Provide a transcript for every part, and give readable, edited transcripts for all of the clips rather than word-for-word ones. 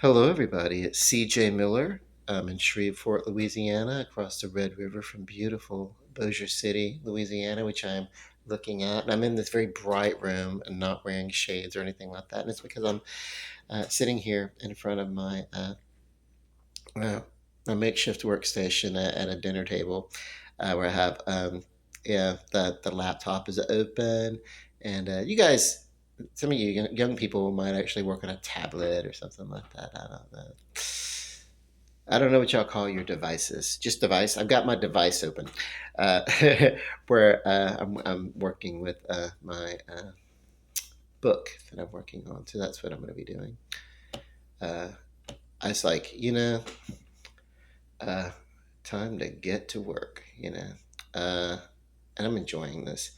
Hello, everybody. It's CJ Miller. I'm in Shreveport, Louisiana, across the Red River from beautiful Bossier City, Louisiana, which I'm looking at. And I'm in this very bright room and not wearing shades or anything like that. And it's because I'm sitting here in front of uh, my makeshift workstation at a dinner table where I have, yeah, the laptop is open. And you guys, some of you young people might actually work on a tablet or something like that. I don't know what y'all call your devices. Just device. I've got my device open, uh, where I'm working with my book that I'm working on. So that's what I'm going to be doing. Uh, I was like, uh, time to get to work. And I'm enjoying this.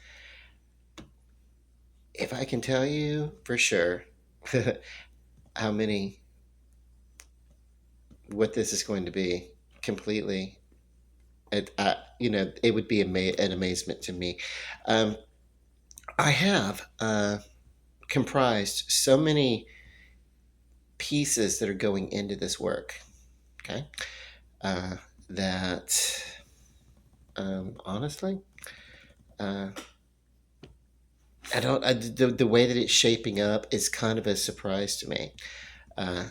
If I can tell you for sure how many, what this is going to be completely, it would be an amazement to me. Um, I have comprised so many pieces that are going into this work. Okay, uh, that honestly, uh, I don't. The way that it's shaping up is kind of a surprise to me. Uh,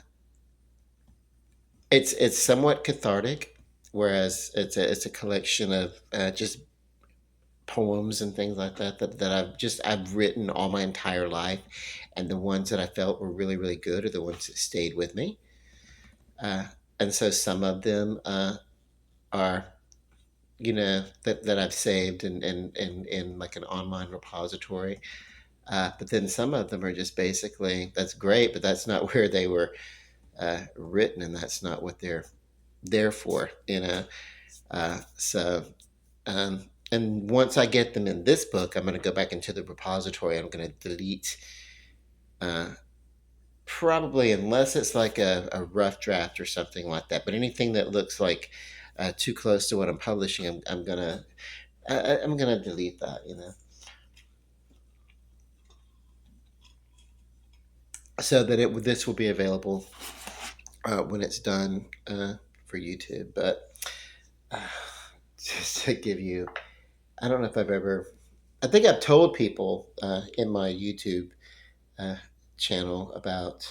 it's somewhat cathartic, whereas it's a collection of just poems and things like that I've written all my entire life, and the ones that I felt were really really good are the ones that stayed with me. Uh, and so some of them are that I've saved in like an online repository. But then some of them are just basically that's great, but that's not where they were written, and that's not what they're there for. So and once I get them in this book, I'm going to go back into the repository. I'm going to delete. Uh, Probably, unless it's like a rough draft or something like that. But anything that looks like too close to what I'm publishing, I'm gonna delete that. So that this will be available when it's done for YouTube. But uh, just to give you, I don't know if I've ever. I think I've told people in my YouTube uh, channel about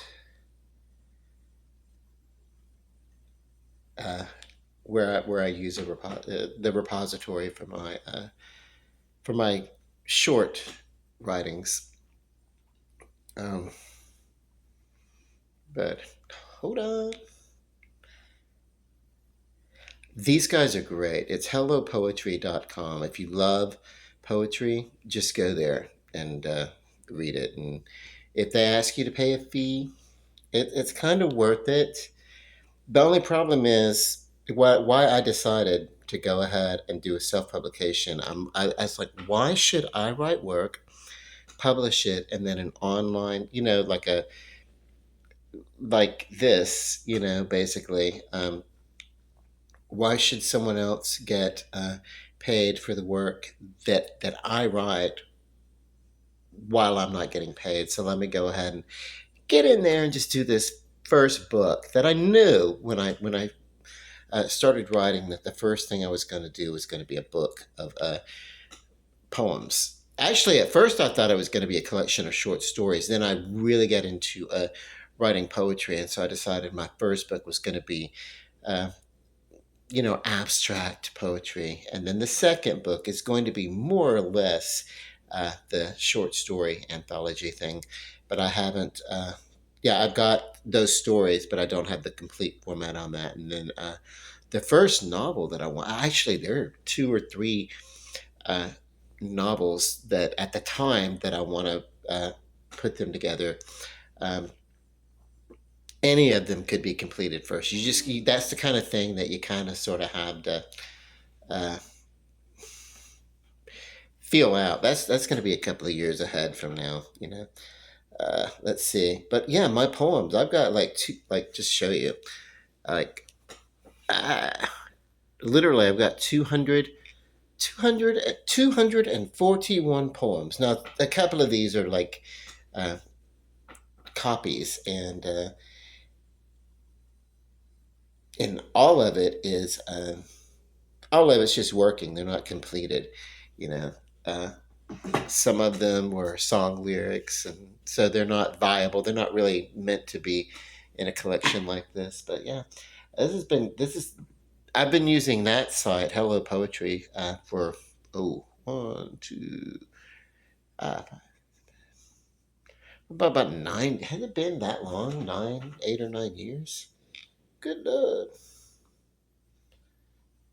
uh, where I use the repository for my short writings. Um, but hold on. These guys are great. It's hellopoetry.com. If you love poetry, just go there and read it. And if they ask you to pay a fee, it's kind of worth it. The only problem is why I decided to go ahead and do a self publication. I was like, why should I write work, publish it, and then an online, like this, basically. Why should someone else get paid for the work that I write while I'm not getting paid? So let me go ahead and get in there and just do this first book that I knew when I started writing that the first thing I was going to do was going to be a book of poems. Actually, at first I thought it was going to be a collection of short stories. Then I really got into writing poetry, and so I decided my first book was going to be uh, abstract poetry. And then the second book is going to be more or less the short story anthology thing. But I haven't, yeah, I've got those stories, but I don't have the complete format on that. And then the first novel that I want, actually, there are two or three uh, novels that at the time that I want to put them together. Um, any of them could be completed first. That's the kind of thing that you kind of sort of have to uh, feel out. That's going to be a couple of years ahead from now. Let's see. But yeah, my poems. I've got like two. Like just show you. Like uh, literally, I've got 241 poems. Now, a couple of these are like uh, copies, and and all of it is all of it's just working. They're not completed, you know. Uh, some of them were song lyrics, and so they're not viable. They're not really meant to be in a collection like this. But yeah, this is I've been using that site, Hello Poetry, for one, two, uh, about nine. Has it been that long? 8 or 9 years? Good.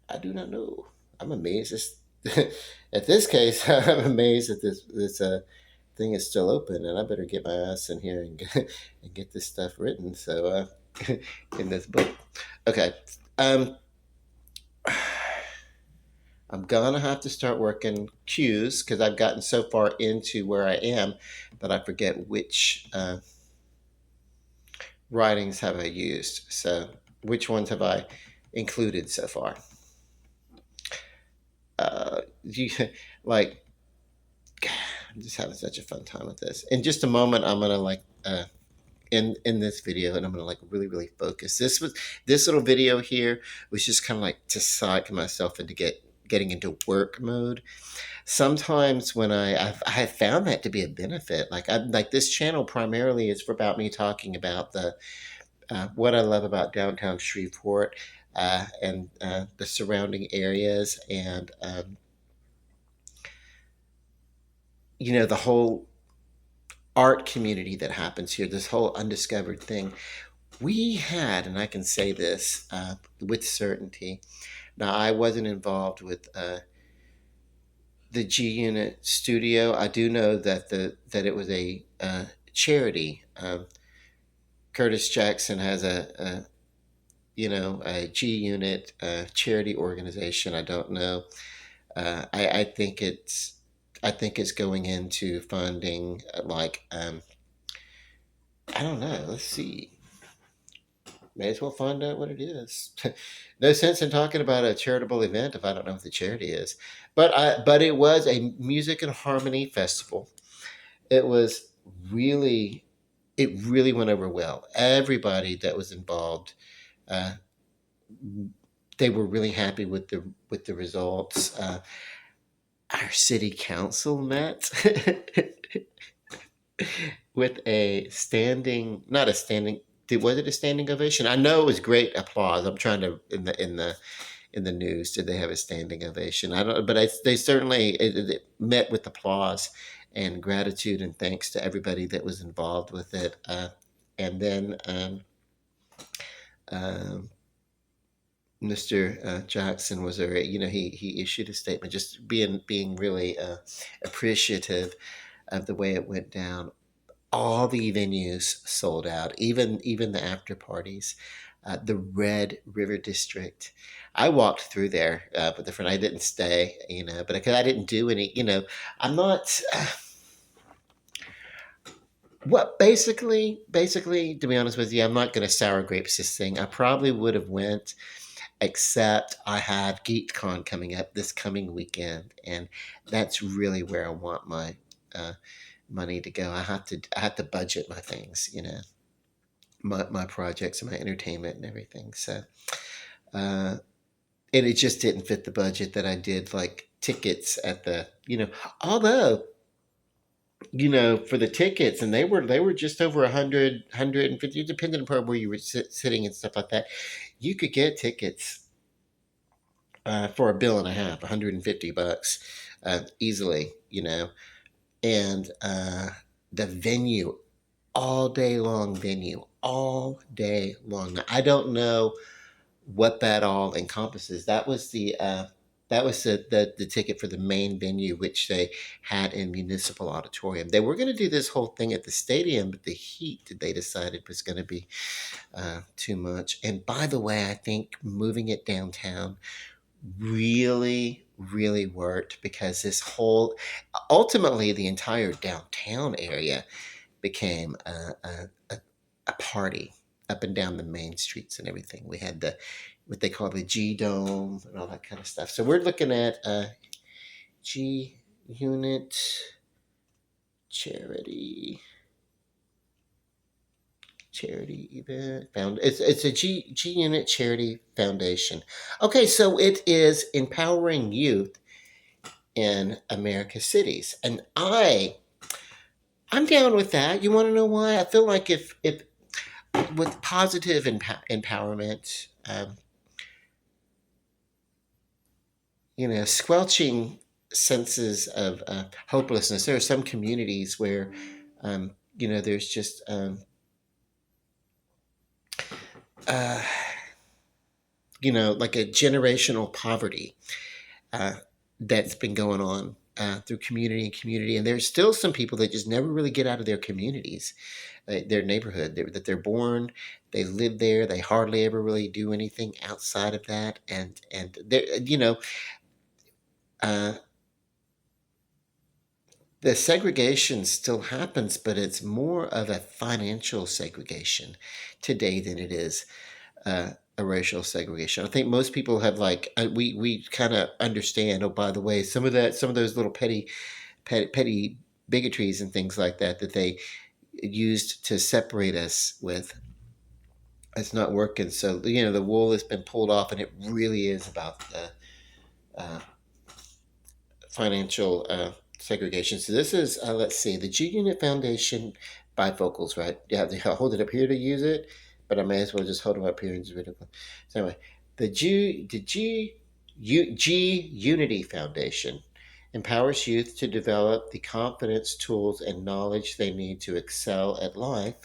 I do not know. I'm amazed. At this case, I'm amazed that this thing is still open, and I better get my ass in here and get this stuff written. So in this book, okay. Um, I'm gonna have to start working cues because I've gotten so far into where I am that I forget which writings have I used. So which ones have I included so far? You like I'm just having such a fun time with this. In just a moment, I'm gonna like in this video, and I'm gonna like really focus. This little video here was just kind of like to psych myself into getting into work mode. Sometimes when I have found that to be a benefit. Like I like this channel primarily is for about me talking about the what I love about downtown Shreveport and the surrounding areas and the whole art community that happens here, this whole undiscovered thing. We had, and I can say this with certainty. Now, I wasn't involved with the G Unit Studio. I do know that that it was a charity. Curtis Jackson has a G Unit charity organization. I don't know. I think it's going into funding I don't know. Let's see. May as well find out what it is. No sense in talking about a charitable event if I don't know what the charity is. But it was a music and harmony festival. It was really it really went over well. Everybody that was involved, uh, they were really happy with the results. Our city council met with a standing, not a standing. Was it a standing ovation? I know it was great applause. I'm trying to in the news. Did they have a standing ovation? I don't. But they certainly it met with applause and gratitude and thanks to everybody that was involved with it. And then um, Mr. Jackson was there. He issued a statement, just being really appreciative of the way it went down. All the venues sold out, even the after parties. The Red River District. I walked through there with a friend. I didn't stay, but because I didn't do any, I'm not. What basically, to be honest with you, I'm not going to sour grapes this thing. I probably would have went, except I have GeekCon coming up this coming weekend, and that's really where I want my money to go. I have to budget my things, my projects and my entertainment and everything. So, uh, and it just didn't fit the budget that I did like tickets at although for the tickets, and they were just over 150, depending upon where you were sitting and stuff like that. You could get tickets for a bill and a half, $150 easily, and the venue, all day long. Now, I don't know what that all encompasses. That was the ticket for the main venue, which they had in Municipal Auditorium. They were going to do this whole thing at the stadium, but the heat they decided was going to be too much. And by the way, I think moving it downtown really worked because ultimately the entire downtown area became a party up and down the main streets and everything. We had what they call the G Dome and all that kind of stuff. So we're looking at G Unit Charity charity event found. It's a G Unit Charity Foundation. Okay, so it is empowering youth in America's cities, and I'm down with that. You want to know why? I feel like if with positive empowerment, squelching senses of hopelessness. There are some communities where, there's just uh, like a generational poverty uh, that's been going on through community and community. And there's still some people that just never really get out of their communities, their neighborhood, that they're born, they live there, they hardly ever really do anything outside of that. And uh, the segregation still happens, but it's more of a financial segregation today than it is a racial segregation. I think most people have like we kind of understand. Oh, by the way, some of those little petty bigotries and things like that that they used to separate us with. It's not working. So the wool has been pulled off, and it really is about the uh, financial segregation. So this is let's see, the G Unit Foundation bifocals, right? Yeah, I'll hold it up here to use it, but I may as well just hold them up here and just read it. So anyway, G Unity Foundation empowers youth to develop the confidence, tools, and knowledge they need to excel at life.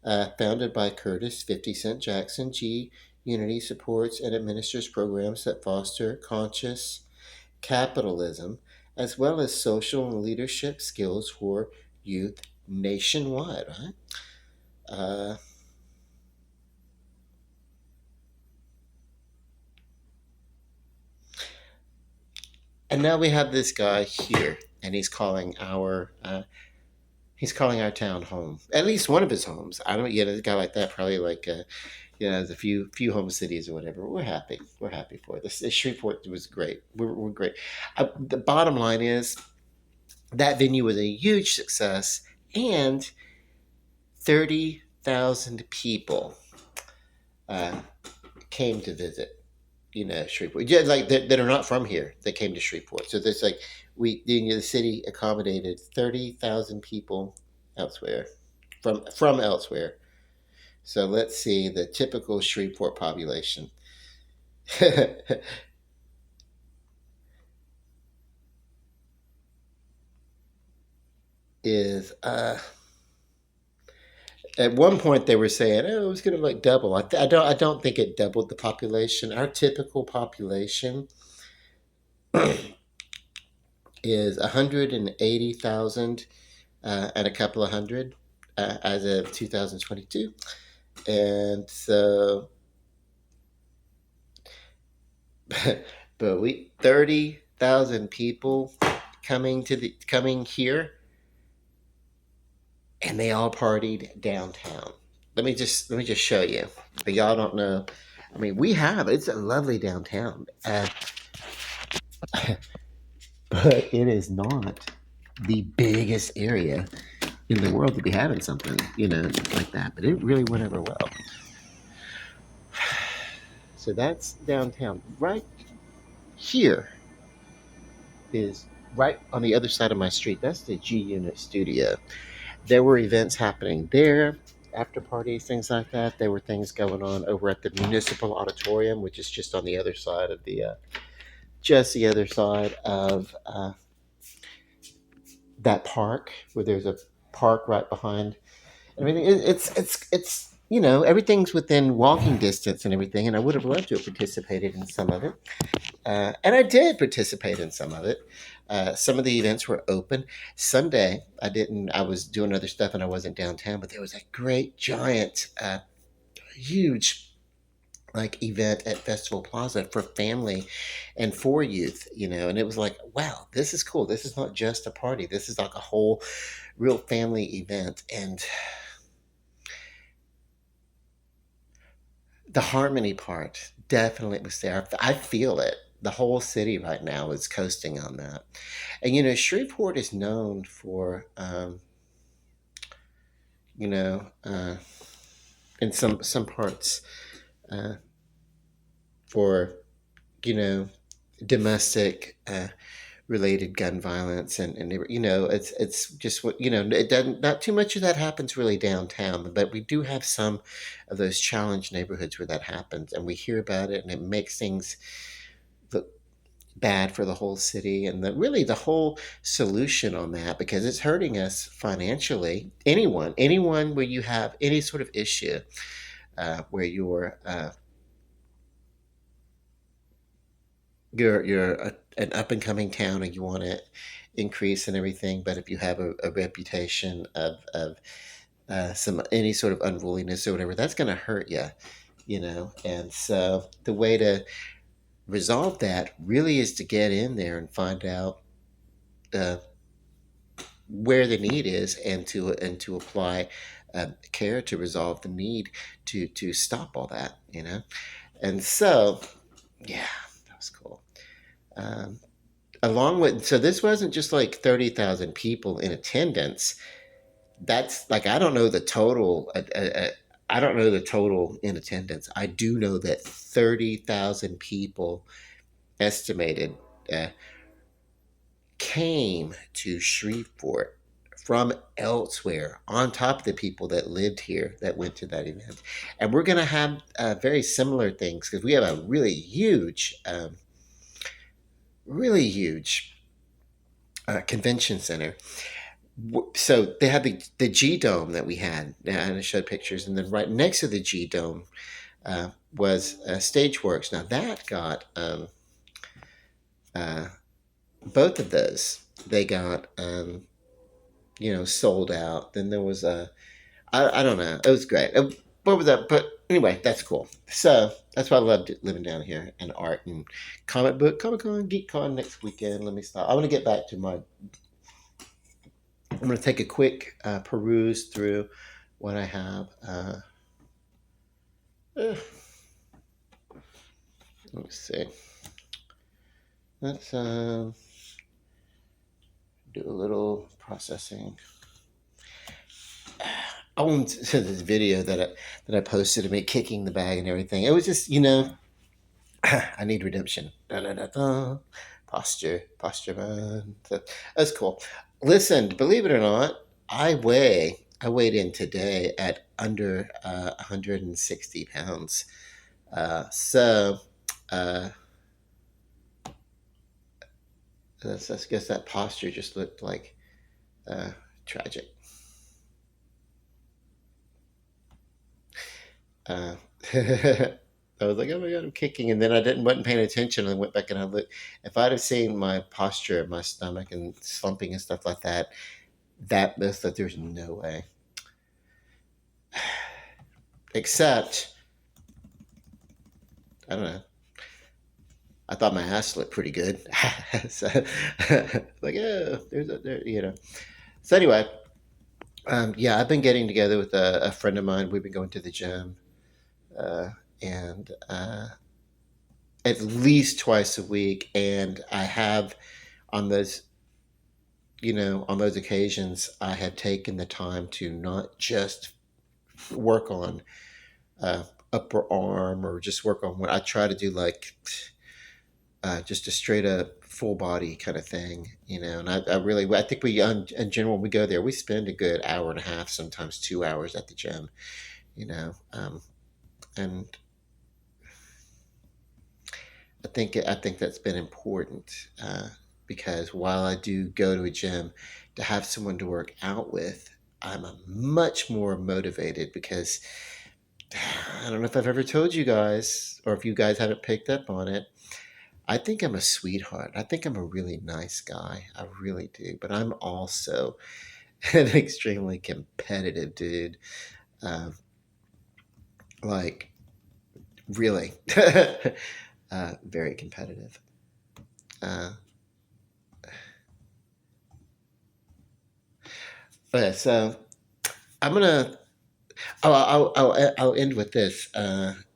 Founded by Curtis 50 Cent Jackson, G Unity supports and administers programs that foster conscious capitalism, as well as social and leadership skills for youth nationwide. Right? Uh, and now we have this guy here, and he's calling our town home. At least one of his homes. I don't. A guy like that probably like. There's a few home cities or whatever. We're happy. We're happy for it. This Shreveport was great. We're great. The bottom line is that venue was a huge success, and 30,000 people uh, came to visit, Shreveport. Yeah, like that are not from here that came to Shreveport. So there's like the city accommodated 30,000 people elsewhere, from elsewhere. So let's see the typical Shreveport population is at one point they were saying, oh, it was going to like double. I don't think it doubled the population. Our typical population is 180,000 and a couple of hundred as of 2022. And so, but we 30,000 people coming here, and they all partied downtown. Let me just show you. But y'all don't know. I mean, it's a lovely downtown, but it is not the biggest area in the world to be having something, like that. But it really went over well. So that's downtown. Right here is right on the other side of my street. That's the G Unit Studio. There were events happening there, after parties, things like that. There were things going on over at the Municipal Auditorium, which is just on the other side of just the other side of that park, where there's a park right behind everything. It's everything's within walking distance and everything. And I would have loved to have participated in some of it, and I did participate in some of it. Some of the events were open. Sunday, I didn't. I was doing other stuff and I wasn't downtown. But there was a great, giant, huge like event at Festival Plaza for family and for youth. And it was like, wow, this is cool. This is not just a party. This is like a whole, real family event. And the harmony part definitely was there. I feel it. The whole city right now is coasting on that. And Shreveport is known for you know uh, in some parts uh, for you know domestic related gun violence and it's just what it doesn't not too much of that happens really downtown, but we do have some of those challenged neighborhoods where that happens, and we hear about it, and it makes things look bad for the whole city and really the whole solution on that, because it's hurting us financially. Anyone where you have any sort of issue, where you're an up and coming town and you want to increase and everything, but if you have a reputation of some any sort of unruliness or whatever, that's going to hurt you, And so the way to resolve that really is to get in there and find out uh, where the need is, and to apply care to resolve the need to stop all that. And so, yeah, that was cool. Um, Along with, so this wasn't just like 30,000 people in attendance. That's like, I don't know the total. I don't know the total in attendance. I do know that 30,000 people estimated uh, came to Shreveport from elsewhere, on top of the people that lived here that went to that event. And we're going to have very similar things, because we have a really huge convention center. So they had the G Dome that we had, and I showed pictures, and then right next to the G Dome was Stageworks. Now that got uh, both of those. They got sold out. Then there was I don't know. It was great. What was that? But anyway, that's cool. So that's why I loved living down here, and art and comic book, Comic Con, Geek Con next weekend. Let me stop. I want to get back to my. I'm going to take a quick peruse through what I have. Eh, let me see. Let's do a little processing. I went to this video that I posted of me kicking the bag and everything. It was just, I need redemption. Da, da, da, da. Posture, man. So, that's cool. Listen, believe it or not, I weighed in today at under 160 pounds. So, uh, I guess that posture just looked like tragic. Uh, I was like, oh my God, I'm kicking. And then I wasn't paying attention, and I went back and I looked. If I'd have seen my posture, my stomach and slumping and stuff like that there's no way. Except, I don't know. I thought my ass looked pretty good. So, like, oh, there. So anyway, yeah, I've been getting together with a friend of mine. We've been going to the gym, and at least twice a week. And I have on those, on those occasions, I have taken the time to not just work on uh, upper arm, or just work on what I try to do, like just a straight up full body kind of thing, And I think in general, when we go there, we spend a good hour and a half, sometimes 2 hours at the gym, and I think that's been important, because while I do go to a gym to have someone to work out with, I'm a much more motivated, because I don't know if I've ever told you guys, or if you guys haven't picked up on it. I think I'm a sweetheart. I think I'm a really nice guy. I really do. But I'm also an extremely competitive dude. Um, like, really. Very competitive. Uh, but so I'm gonna. I'll end with this.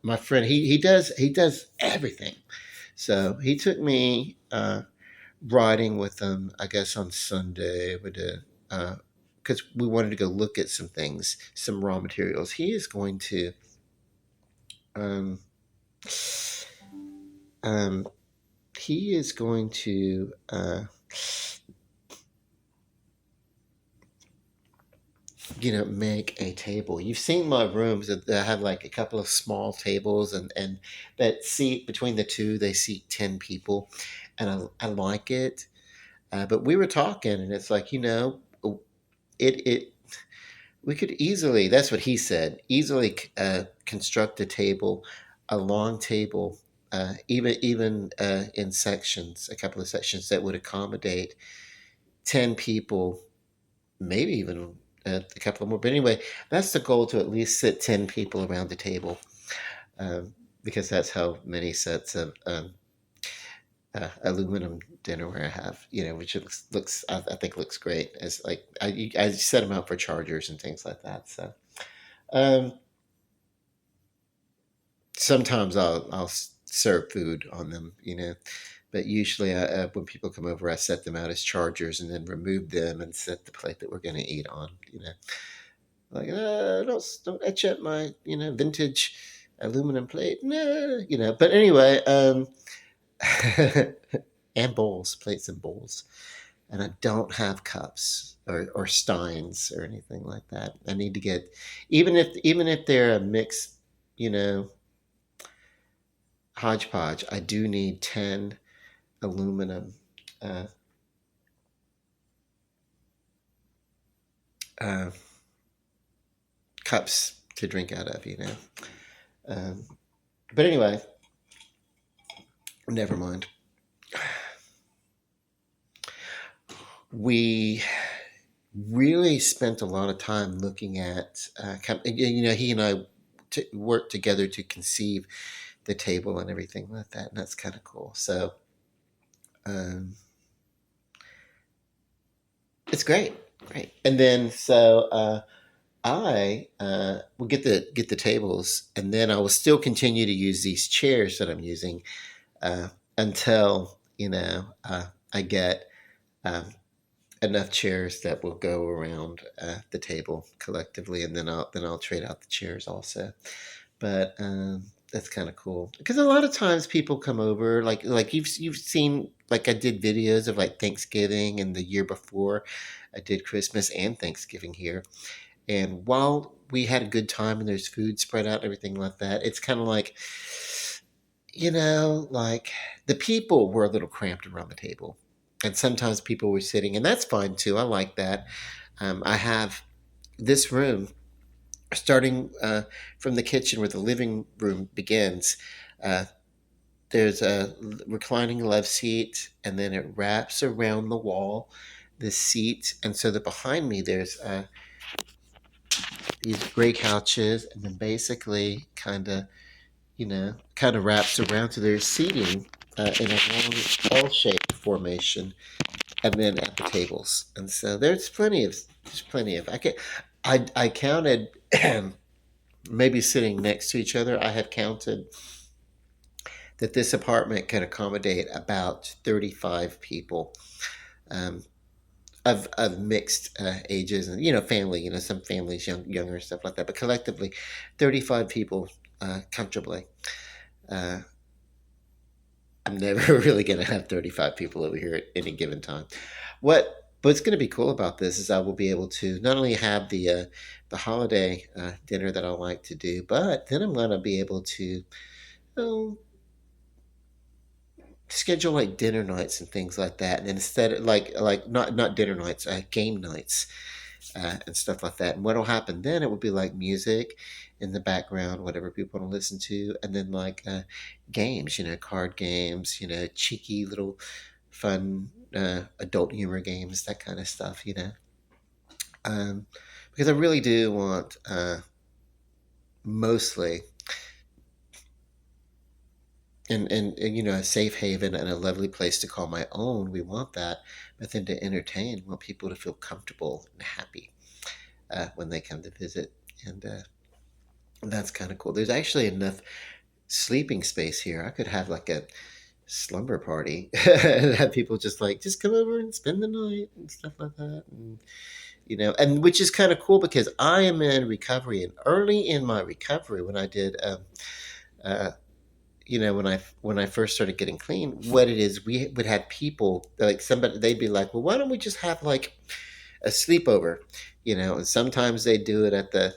My friend, he does everything. So he took me riding with him. I guess on Sunday we did. because we wanted to go look at some things, some raw materials. Um, um, he is going to make a table. You've seen my rooms that have like a couple of small tables, and that seat between the two, they seat 10 people, and I like it. But we were talking, and it's like, it we could easily, that's what he said, easily construct a table, a long table, even in sections, a couple of sections that would accommodate 10 people, maybe even a couple more. But anyway, that's the goal, to at least sit 10 people around the table, um, because that's how many sets of aluminum dinnerware I have, which looks I think looks great. As like I set them out for chargers and things like that. So um, sometimes I'll serve food on them, but usually when people come over, I set them out as chargers and then remove them and set the plate that we're going to eat on. Like, don't etch up my vintage aluminum plate, no, But anyway, and bowls, plates and bowls, and I don't have cups or steins or anything like that. I need to get, even if they're a mix, you know, hodgepodge. I do need 10 aluminum uh, uh, cups to drink out of. Um, but anyway, never mind. We really spent a lot of time looking at, he and I worked together to conceive the table and everything like that, and that's kind of cool. So um, it's great, great. And then I will get the tables, and then I will still continue to use these chairs that I'm using uh, until I get um, enough chairs that will go around the table collectively, and then I'll trade out the chairs also. But that's kind of cool because a lot of times people come over, like you've seen, like I did videos of like Thanksgiving, and the year before I did Christmas and Thanksgiving here. And while we had a good time and there's food spread out and everything like that, it's kind of like the people were a little cramped around the table. And sometimes people were sitting, and that's fine too. I like that. I have this room starting from the kitchen where the living room begins. Uh, there's a reclining love seat, and then it wraps around the wall, the seat. And so that behind me, there's these gray couches, and then basically kind of wraps around to their seating in a long L-shaped formation, and then at the tables. And so there's plenty of I counted maybe sitting next to each other. I have counted that this apartment can accommodate about 35 people. Um, of mixed ages, and family, some families younger, stuff like that, but collectively 35 people comfortably. uh, I'm never really going to have 35 people over here at any given time. What's going to be cool about this is I will be able to not only have the holiday dinner that I like to do, but then I'm going to be able to um, schedule like dinner nights and things like that, and instead of like not dinner nights, game nights, and stuff like that. And what'll happen then? It will be like music in the background, whatever people want to listen to, and then like games, card games, cheeky little fun adult humor games, that kind of stuff. Um, because I really do want mostly and a safe haven and a lovely place to call my own. We want that, but then to entertain, we want people to feel comfortable and happy when they come to visit, and that's kind of cool. There's actually enough sleeping space here. I could have like a slumber party and have people just come over and spend the night and stuff like that. And and which is kind of cool because I am in recovery, and early in my recovery, when I did, uh, when I first started getting clean, what it is, we would have people like somebody, they'd be like, well, why don't we just have like a sleepover, and sometimes they do it at the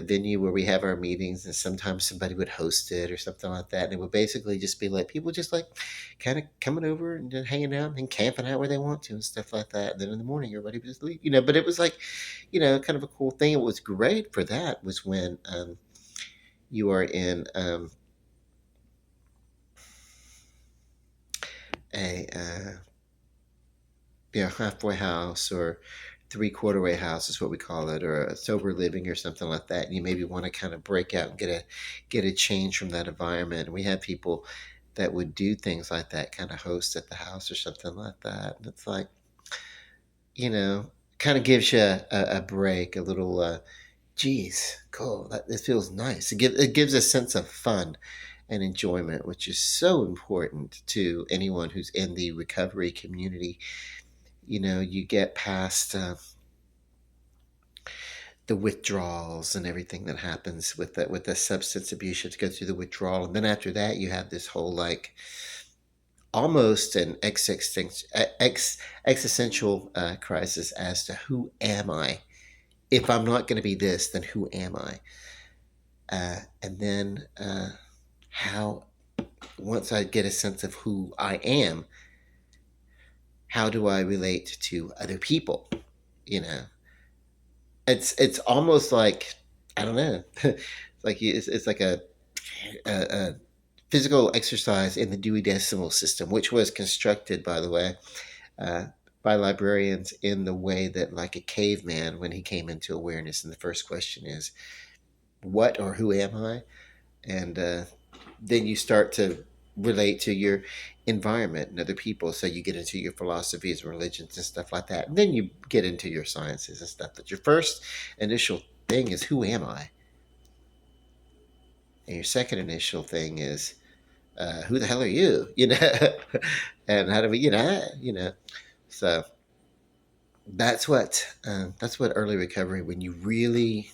venue where we have our meetings, and sometimes somebody would host it or something like that, and it would basically just be like people just like kind of coming over and just hanging out and camping out where they want to and stuff like that. And then in the morning everybody would just leave, but it was like, kind of a cool thing. It was great for that was when you are in a halfway house, or three-quarter way house is what we call it, or a sober living or something like that. And you maybe want to kind of break out and get a change from that environment. And we have people that would do things like that, kind of host at the house or something like that. And it's like, you know, kind of gives you a break, a little, geez, cool. This feels nice. It gives a sense of fun and enjoyment, which is so important to anyone who's in the recovery community. You get past the withdrawals and everything that happens with the substance abuse. You have to go through the withdrawal, and then after that, you have this whole like almost an existential crisis as to who am I? If I'm not going to be this, then who am I? And then how once I get a sense of who I am, how do I relate to other people? You know, it's almost like I don't know. It's like a physical exercise in the Dewey Decimal System, which was constructed, by the way, uh, by librarians in the way that, like a caveman, when he came into awareness, and the first question is, "What or who am I?" And then you start to relate to your environment and other people. So you get into your philosophies and religions and stuff like that. And then you get into your sciences and stuff. But your first initial thing is, who am I? And your second initial thing is, who the hell are you? And how do we, So that's what early recovery, when you really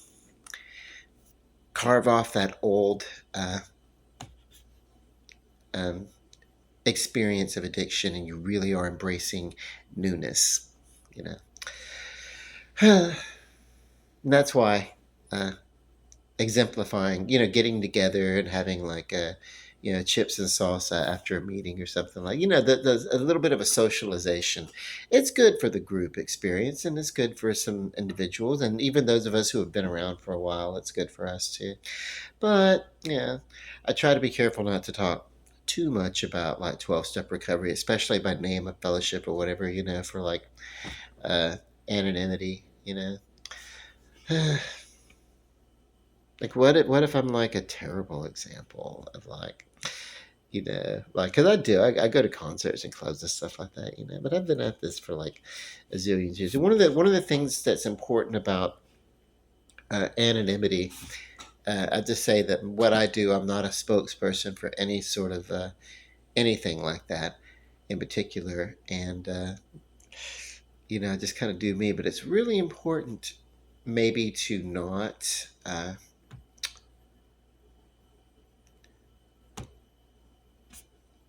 carve off that old um, experience of addiction, and you really are embracing newness. You know, and that's why uh, exemplifying, getting together and having like chips and salsa after a meeting or something, like, there's a little bit of a socialization. It's good for the group experience, and it's good for some individuals, and even those of us who have been around for a while, it's good for us too. But yeah, I try to be careful not to talk too much about like 12-step recovery, especially by name of fellowship or whatever, for like uh, anonymity, Like, what if I'm like a terrible example of like, like, because I go to concerts and clubs and stuff like that, but I've been at this for like a zillion years. And one of the things that's important about anonymity, I just say that what I do, I'm not a spokesperson for any sort of anything like that in particular, and I just kind of do me. But it's really important, maybe, to not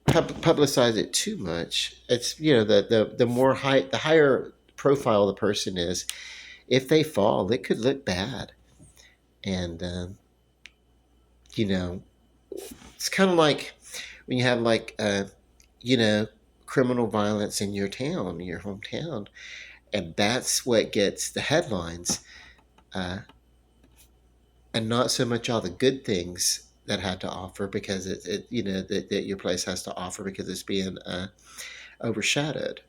publicize it too much. It's the higher profile the person is. If they fall, it could look bad, and you know it's kind of like when you have like you know criminal violence in your town, in your hometown, and that's what gets the headlines, uh, and not so much all the good things that had to offer, because that your place has to offer, because it's being overshadowed.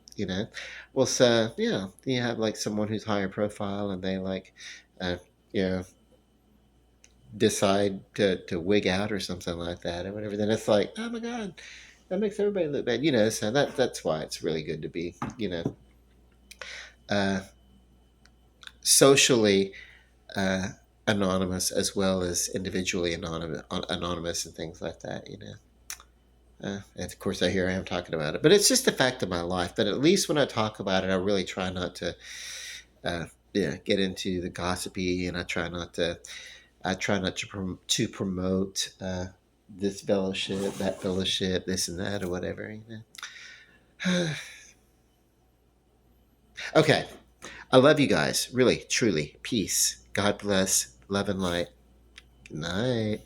Well, so yeah, you have like someone who's higher profile, and they like uh, you know decide to wig out or something like that or whatever. Then it's like, oh my god, that makes everybody look bad. So that's why it's really good to be uh, socially uh, anonymous, as well as individually anonymous and things like that. And of course, here I am talking about it, but it's just a fact of my life. But at least when I talk about it, I really try not to uh, yeah, get into the gossipy, and I try not to promote this fellowship, that fellowship, this and that, or whatever. Okay, I love you guys, really, truly. Peace. God bless. Love and light. Good night.